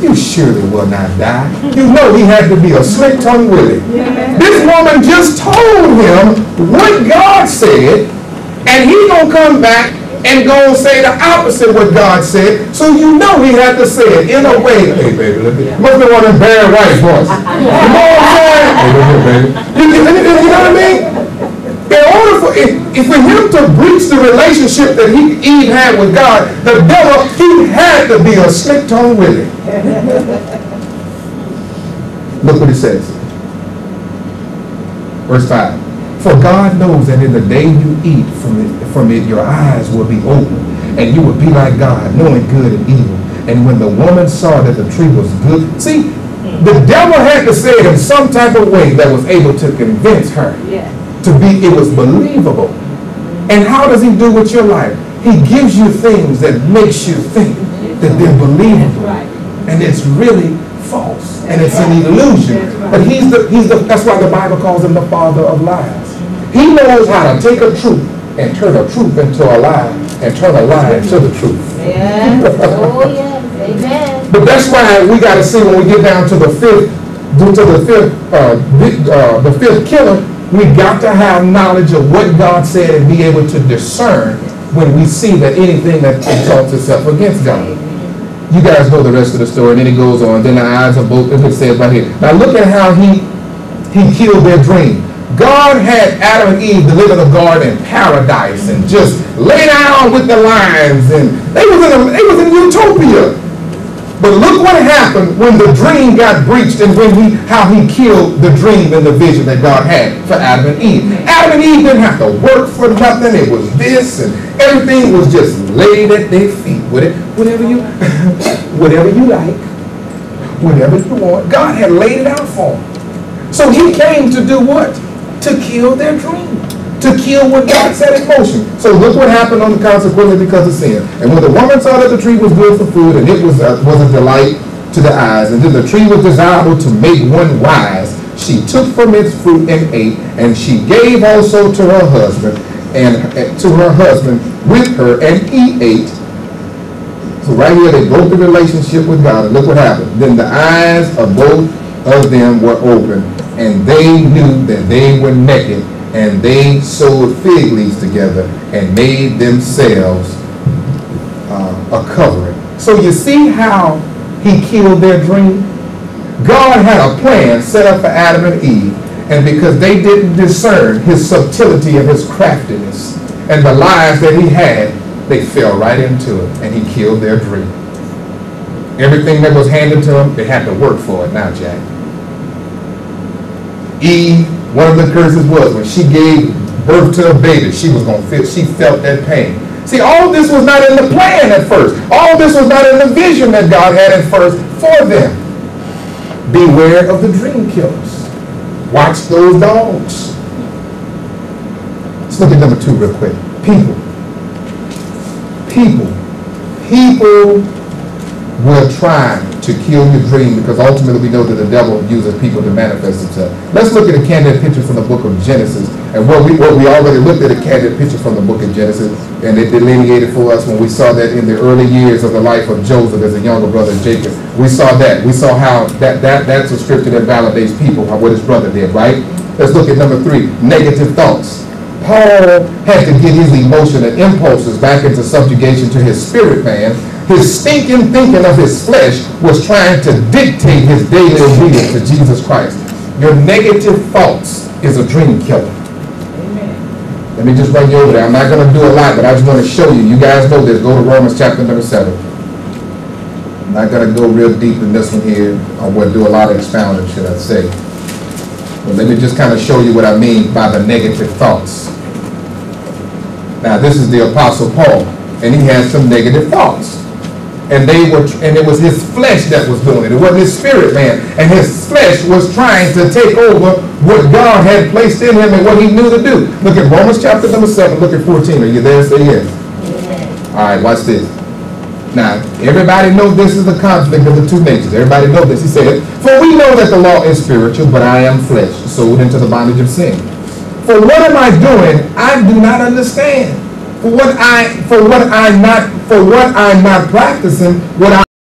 You surely will not die. You know he had to be a slick-tongued Willie. This woman just told him what God said, and he gonna come back and go and say the opposite what God said. So you know he had to say it in a way. Hey baby, must be one of them Barry White voices. You know what I'm saying? Hey, baby. You know what I mean? In order for him to breach the relationship that Eve had with God, the devil, he had to be a slick-tongued Willie. Look what it says. Verse 5. For God knows that in the day you eat from it, your eyes will be open, and you will be like God, knowing good and evil. And when the woman saw that the tree was good, see, the devil had to say it in some type of way that was able to convince her. It was believable. And how does he do with your life? He gives you things that makes you think that they're believable. And it's really false. And it's an illusion. But that's why the Bible calls him the father of lies. He knows how to take a truth and turn a truth into a lie and turn a lie into the truth. Oh yes. Amen. But that's why we got to see when we get down to the fifth killer, we got to have knowledge of what God said and be able to discern when we see that anything that exalts itself against God. You guys know the rest of the story, and then it goes on. Then the eyes of both, and it says right here. Now look at how he killed their dream. God had Adam and Eve to live in a garden in paradise and just lay down with the lions, and they was in utopia. But look what happened when the dream got breached and how he killed the dream and the vision that God had for Adam and Eve. Adam and Eve didn't have to work for nothing. It was this, and everything was just laid at their feet. Whatever you like, whatever you want. God had laid it out for them. So he came to do what? To kill their dream. To kill what God set in motion. So look what happened on the consequently because of sin. And when the woman saw that the tree was good for food, and it was a delight to the eyes, and then the tree was desirable to make one wise, she took from its fruit and ate, and she gave also to her husband, with her, and he ate. So right here they broke the relationship with God, and look what happened. Then the eyes of both of them were open, and they knew that they were naked, and they sewed fig leaves together and made themselves a covering. So you see how he killed their dream? God had a plan set up for Adam and Eve, and because they didn't discern his subtlety and his craftiness and the lies that he had, they fell right into it, and he killed their dream. Everything that was handed to them, they had to work for it now, Jack. Eve, one of the curses was when she gave birth to a baby, she felt that pain. See, all this was not in the plan at first. All this was not in the vision that God had at first for them. Beware of the dream killers. Watch those dogs. Let's look at number 2 real quick. People will try to kill your dream because ultimately we know that the devil uses people to manifest himself. Let's look at a candid picture from the book of Genesis. And what we already looked at a candid picture from the book of Genesis, and it delineated for us when we saw that in the early years of the life of Joseph as a younger brother of Jacob. We saw that. We saw how that's a scripture that validates people, what his brother did, right? Let's look at number 3, negative thoughts. Paul had to get his emotion and impulses back into subjugation to his spirit man. His stinking thinking of his flesh was trying to dictate his daily obedience to Jesus Christ. Your negative thoughts is a dream killer. Amen. Let me just run you over there. I'm not going to do a lot, but I just want to show you. You guys know this. Go to Romans chapter number 7. I'm not going to go real deep in this one here. I will do a lot of expounding, should I say. But let me just kind of show you what I mean by the negative thoughts. Now, this is the Apostle Paul, and he had some negative thoughts. And it was his flesh that was doing it. It wasn't his spirit man. And his flesh was trying to take over what God had placed in him and what he knew to do. Look at Romans chapter number 7. Look at 14. Are you there? Say yes. All right, watch this. Now, everybody knows this is the conflict of the two natures. Everybody knows this. He said, for we know that the law is spiritual, but I am flesh, sold into the bondage of sin. For what am I doing? I do not understand. For what I'm not practicing, what I